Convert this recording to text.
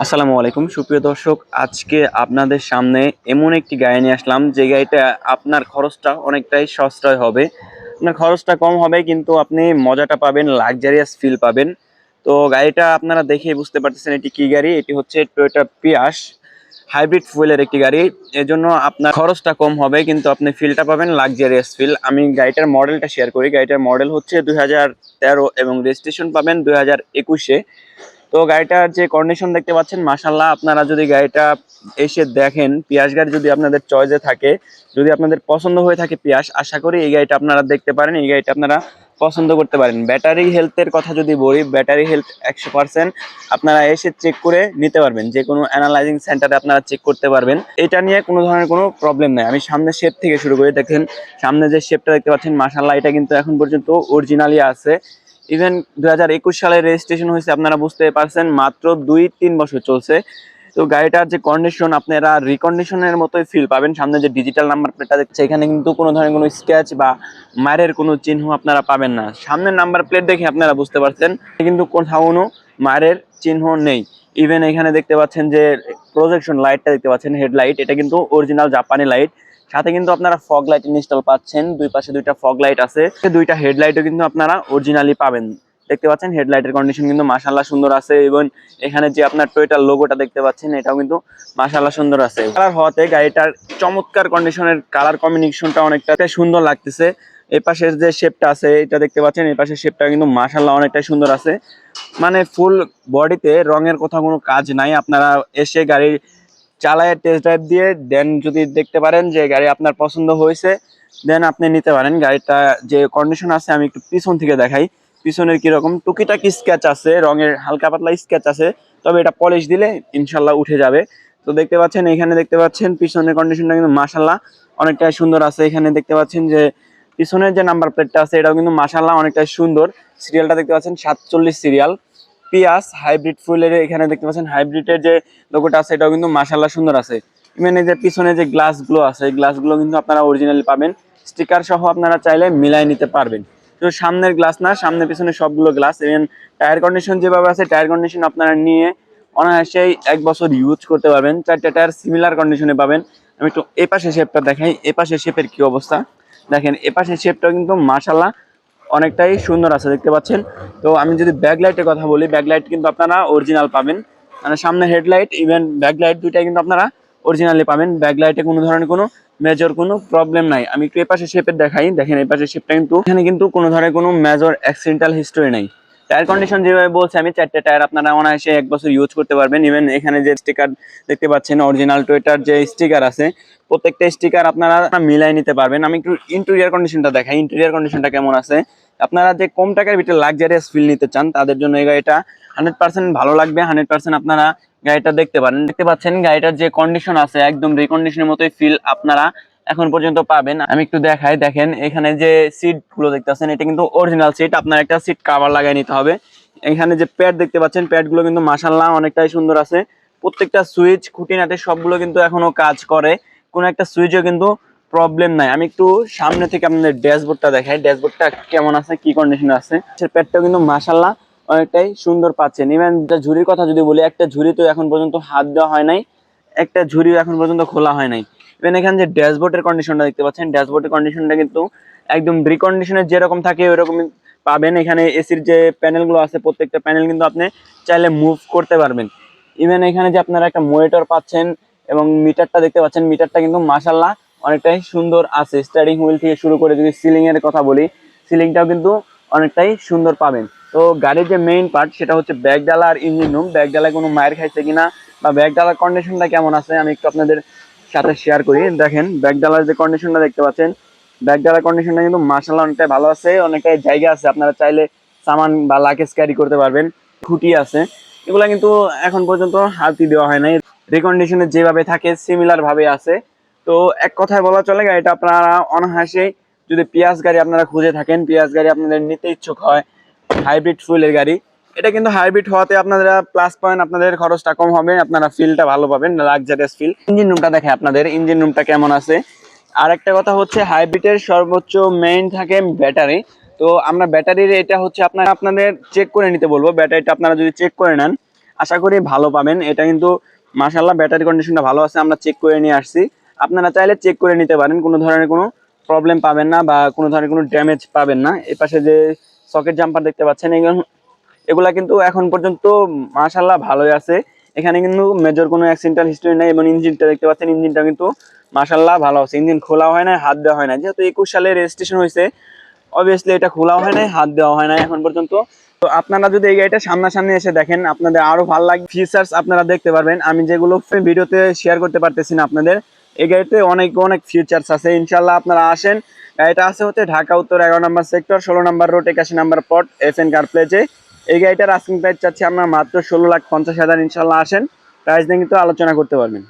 আসসালামু আলাইকুম সুপ্রিয় দর্শক, আজকে আপনাদের সামনে এমন একটি গাড়ি নিয়ে আসলাম যে গাড়িটা আপনার খরচটা অনেকটাই সাশ্রয় হবে। আপনার খরচটা কম হবে কিন্তু আপনি মজাটা পাবেন, লাক্সারিয়াস ফিল পাবেন। তো গাড়িটা আপনারা দেখে বুঝতে পারতেছেন এটি কি গাড়ি। এটি হচ্ছে টয়োটা পিয়াস হাইব্রিড ফুয়েলের একটি গাড়ি। এজন্য আপনার খরচটা কম হবে কিন্তু আপনি ফিলটা পাবেন লাক্সারিয়াস ফিল। আমি গাড়িটার মডেলটা শেয়ার করি। গাড়িটার মডেল হচ্ছে 2013 এবং রেজিস্ট্রেশন পাবেন 2021-এ। তো গাড়িটার যে কন্ডিশন দেখতে পাচ্ছেন, মাশাল্লাহ, আপনারা যদি গাড়িটা এসে দেখেন, পিয়াস গাড়ি যদি আপনাদের চয়েসে থাকে, যদি আপনাদের পছন্দ হয়ে থাকে পিয়াস, আশা করি এই গাড়িটা আপনারা দেখতে পারেন, এই গাড়িটা আপনারা পছন্দ করতে পারেন। ব্যাটারি হেলথের কথা যদি বলি, ব্যাটারি হেলথ 100%। আপনারা এসে চেক করে নিতে পারবেন, যে কোনো অ্যানালাইজিং সেন্টারে আপনারা চেক করতে পারবেন। এটা নিয়ে কোনো ধরনের কোনো প্রবলেম নেই। আমি সামনে শেপ থেকে শুরু করে দেখেন, সামনে যে শেপটা দেখতে পাচ্ছেন, মাশাল্লাহ, এটা কিন্তু এখন পর্যন্ত অরিজিনালি আছে। ইভেন 2021 সালে রেজিস্ট্রেশন হয়েছে, আপনারা বুঝতে পারছেন, মাত্র 2-3 বছর চলছে। তো গাড়িটার যে কন্ডিশন, আপনারা রিকন্ডিশনের মতোই ফিল পাবেন। সামনে যে ডিজিটাল নাম্বার প্লেটটা দেখছে, এখানে কিন্তু কোনো ধরনের কোনো স্ক্র্যাচ বা মারের কোনো চিহ্ন আপনারা পাবেন না। সামনের নাম্বার প্লেট দেখে আপনারা বুঝতে পারছেন কিন্তু কোথাও কোনো মারের চিহ্ন নেই। ইভেন এখানে দেখতে পাচ্ছেন যে প্রজেকশন লাইটটা দেখতে পাচ্ছেন, হেডলাইট, এটা কিন্তু অরিজিনাল জাপানি লাইট। সাথে কিন্তু আপনারা ফগ লাইট ইনস্টল পাচ্ছেন, দুই পাশে দুইটা ফগ লাইট আছে, দুইটা হেডলাইটও কিন্তু আপনারা অরিজিনালি পাবেন। দেখতে পাচ্ছেন হেডলাইটের কন্ডিশন কিন্তু মাশাআল্লাহ সুন্দর আছে। এবং এখানে যে আপনার টয়োটার লোগোটা দেখতে পাচ্ছেন, এটাও কিন্তু মাশাআল্লাহ সুন্দর আছে। কালার হওয়াতে গাড়িটার চমৎকার কন্ডিশনের কালার কম্বিনেশনটা অনেকটা সুন্দর লাগতেছে। এই পাশের যে শেপটা আছে, এটা দেখতে পাচ্ছেন, এই পাশের শেপটা কিন্তু মাশাআল্লাহ অনেকটাই সুন্দর আছে। মানে ফুল বডিতে রঙের কোথাও কোনো কাজ নাই। আপনারা এসে গাড়ি চালায় টেস্ট ড্রাইভ দিয়ে দেন যদি দেখতে পারেন যে গাড়ি আপনার পছন্দ হয়েছে, দেন আপনি নিতে পারেন। গাড়িটা যে কন্ডিশন আছে, আমি একটু পিছন থেকে দেখাই। পিছনের কিরকম টুকিটাকি স্কেচ আছে, রঙের হালকা পাতলা স্কেচ আছে, তবে এটা পলিশ দিলে ইনশাল্লাহ উঠে যাবে। তো দেখতে পাচ্ছেন, এখানে দেখতে পাচ্ছেন পিছনের কন্ডিশনটা কিন্তু মাশাল্লাহ অনেকটাই সুন্দর আছে। এখানে দেখতে পাচ্ছেন যে পিছনের যে নাম্বার প্লেটটা আছে, এটাও কিন্তু মাশাল্লাহ অনেকটাই সুন্দর। সিরিয়ালটা দেখতে পাচ্ছেন 47 সিরিয়াল, পিয়াস হাইব্রিড ফুলের। এখানে দেখতে পাচ্ছেন হাইব্রিডের যে লোগোটা আছে, এটাও কিন্তু মাশাআল্লাহ সুন্দর আছে। ইভেন এই যে পিছনে যে গ্লাসগুলো আছে, এই গ্লাসগুলো কিন্তু আপনারা অরিজিনালি পাবেন, স্টিকার সহ আপনারা চাইলে মিলাই নিতে পারবেন। তো সামনের গ্লাস না, সামনে পিছনে সবগুলো গ্লাস। ইভেন টায়ার কন্ডিশন যেভাবে আছে, টায়ার কন্ডিশন আপনারা নিয়ে অনায়াসেই 1 বছর ইউজ করতে পারবেন। 4টা টায়ার সিমিলার কন্ডিশনে পাবেন। আমি একটু এ পাশে শেপটা দেখাই, এ পাশে শেপের কি অবস্থা দেখেন। এ পাশে শেপটাও কিন্তু মাশাআল্লাহ অনেকটাই সুন্দর আছে, দেখতে পাচ্ছেন। তো আমি যদি ব্যাকলাইটের কথা বলি, ব্যাকলাইট কিন্তু আপনারা অরিজিনাল পাবেন। মানে সামনে হেডলাইট ইভেন ব্যাকলাইট দুইটাই কিন্তু আপনারা অরিজিনালি পাবেন। ব্যাকলাইটে কোনো ধরনের কোনো মেজর কোনো প্রবলেম নাই। আমি একটু এপাশে শেপের দেখাই, দেখেন এপাশে শেপটা কিন্তু, এখানে কিন্তু কোনো ধরনের কোনো মেজর অ্যাক্সিডেন্টাল হিস্টোরি নাই। টায়ার কন্ডিশন যেভাবে বলছে আমি, 4টে টায়ার আপনারা অনায়াসে 1 বছর ইউজ করতে পারবেন। ইভেন এখানে যে স্টিকার দেখতে পাচ্ছেন, অরিজিনাল টয়োটার যে স্টিকার আছে, প্রত্যেকটা স্টিকার আপনারা মিলাই নিতে পারবেন। আমি একটু ইন্টেরিয়র কন্ডিশনটা দেখাই, ইন্টেরিয়র কন্ডিশনটা কেমন আছে। আপনারা যে কম টাকার ভিতরে লাক্সারিয়াস ফিল নিতে চান, তাদের জন্য এই গাড়িটা 100% ভালো লাগবে। 100% আপনারা গাড়িটা দেখতে পারেন। দেখতে পাচ্ছেন গাড়িটার যে কন্ডিশন আছে, একদম রিকন্ডিশনের মতোই ফিল আপনারা এখন পর্যন্ত পাবেন। আমি একটু দেখাই, দেখেন এখানে যে সিট গুলো দেখতে পাচ্ছেন, এটা কিন্তু অরিজিনাল সিট। আপনার একটা সিট কাভার লাগিয়ে নিতে হবে। এখানে যে প্যাড দেখতে পাচ্ছেন, প্যাড গুলো কিন্তু মাশাআল্লাহ অনেকটাই সুন্দর আছে। প্রত্যেকটা সুইচ খুঁটিনাটি সবগুলো কিন্তু এখনো কাজ করে, কোনো একটা সুইচও কিন্তু প্রবলেম নাই। আমি একটু সামনে থেকে আপনাদের ড্যাশবোর্ডটা দেখাই, ড্যাশবোর্ডটা কেমন আছে, কি কন্ডিশনে আছে। প্যাডটাও কিন্তু মাশাআল্লাহ অনেকটাই সুন্দর পাচ্ছেন। ইভেন ঝুড়ির কথা যদি বলি, একটা ঝুড়ি তো এখন পর্যন্ত হাত দেওয়া হয় নাই, একটা ঝুড়ি এখন পর্যন্ত খোলা হয় নাই। ইভেন এখানে যে ড্যাশবোর্ডের কন্ডিশনটা দেখতে পাচ্ছেন, ড্যাশবোর্ডের কন্ডিশনটা কিন্তু একদম রিকন্ডিশনের যেরকম থাকে ওইরকম পাবেন। এখানে এসির যে প্যানেলগুলো আছে, প্রত্যেকটা প্যানেল কিন্তু আপনি চাইলে মুভ করতে পারবেন। ইভেন এখানে যে আপনারা একটা মনিটর পাচ্ছেন এবং মিটারটা দেখতে পাচ্ছেন, মিটারটা কিন্তু মাশাআল্লাহ অনেকটাই সুন্দর আছে। স্টিয়ারিং হুইল থেকে শুরু করে যদি সিলিং এর কথা বলি, সিলিংটাও কিন্তু অনেকটাই সুন্দর পাবেন। তো গাড়ির যে মেইন পার্ট, সেটা হচ্ছে ব্যাকডালা আর ইঞ্জিন রুম। ব্যাকডালায় কোনো মায়ের খাইছে কিনা বা ব্যাকডালার কন্ডিশনটা কেমন আছে, আমি একটু আপনাদের সাথে শেয়ার করি। দেখেন ব্যাকডালার যে কন্ডিশনটা দেখতে পাচ্ছেন, ব্যাকডালার কন্ডিশনটা কিন্তু মাশাআল্লাহ অনেকটাই ভালো আছে, অনেকটাই জায়গা আছে, আপনারা চাইলে সামান বা লাগেজ ক্যারি করতে পারবেন। খুঁটি আছে, এগুলা কিন্তু এখন পর্যন্ত হাতই দেওয়া হয় নাই, রিকন্ডিশনে যেভাবে থাকে সিমিলার ভাবে আছে। তো এক কথায় বলা চলে, গাড়িটা আপনারা অনায়াসেই, যদি পিয়াস গাড়ি আপনারা খুঁজে থাকেন, পিয়াস গাড়ি আপনাদের নিতে ইচ্ছুক হয়, হাইব্রিড ফুয়েলের গাড়ি, এটা কিন্তু হাইব্রিড হওয়াতে আপনারা প্লাস পয়েন্ট, আপনাদের খরচটা কম হবে, আপনারা ফিলটা ভালো পাবেন, লাক্সারিয়াস ফিল। ইঞ্জিন রুমটা দেখে আপনাদের, ইঞ্জিন রুমটা কেমন আছে। আর একটা কথা হচ্ছে, হাইব্রিডের সর্বোচ্চ মেইন থাকে ব্যাটারি। তো আমরা ব্যাটারির এটা হচ্ছে আপনাদের চেক করে নিতে বলবো। ব্যাটারিটা আপনারা যদি চেক করে নেন, আশা করি ভালো পাবেন। এটা কিন্তু মাশাআল্লাহ ব্যাটারি কন্ডিশনটা ভালো আছে, আমরা চেক করে নিয়ে আসছি। আপনারা চাইলে চেক করে নিতে পারেন, কোনো ধরনের কোনো প্রবলেম পাবেন না বা কোনো ধরনের কোনো ড্যামেজ পাবেন না। এই পাশে যে সকেট জাম্পার দেখতে পাচ্ছেন, এগুলা কিন্তু এখন পর্যন্ত মাশাআল্লাহ ভালোই আছে। এখানে কিন্তু মেজর কোনো অ্যাক্সিডেন্টাল হিস্টরি নেই এবং ইঞ্জিনটা দেখতে পাচ্ছেন, ইঞ্জিনটা কিন্তু মাশাআল্লাহ ভালো আছে। ইঞ্জিন খোলা হয় না, হাত দেওয়া হয় না, যেহেতু 21 সালে রেজিস্ট্রেশন হয়েছে, অবভিয়াসলি এটা খোলাও হয় নাই, হাত দেওয়া হয় না এখন পর্যন্ত। তো আপনারা যদি এই গাড়িটা সামনাসামনি এসে দেখেন, আপনাদের আরো ভালো লাগবে। ফিচার্স আপনারা দেখতে পারবেন, আমি যেগুলো ভিডিওতে শেয়ার করতে পারতেছি না আপনাদের। এই গাড়িতে অনেক অনেক ফিচার্স আছে। ইনশাল্লাহ আপনারা আসেন। গাড়িটা আছে হচ্ছে ঢাকা উত্তর 11 নম্বর সেক্টর, 16 নম্বর রোড, 81 নম্বর পট, FN কার প্লেজে। এই গাড়িটার আস্কিং প্রাইস চাচ্ছি আমরা মাত্র 16,50,000। ইনশাল্লাহ আসেন, প্রাইস নিয়ে কিন্তু আলোচনা করতে পারবেন।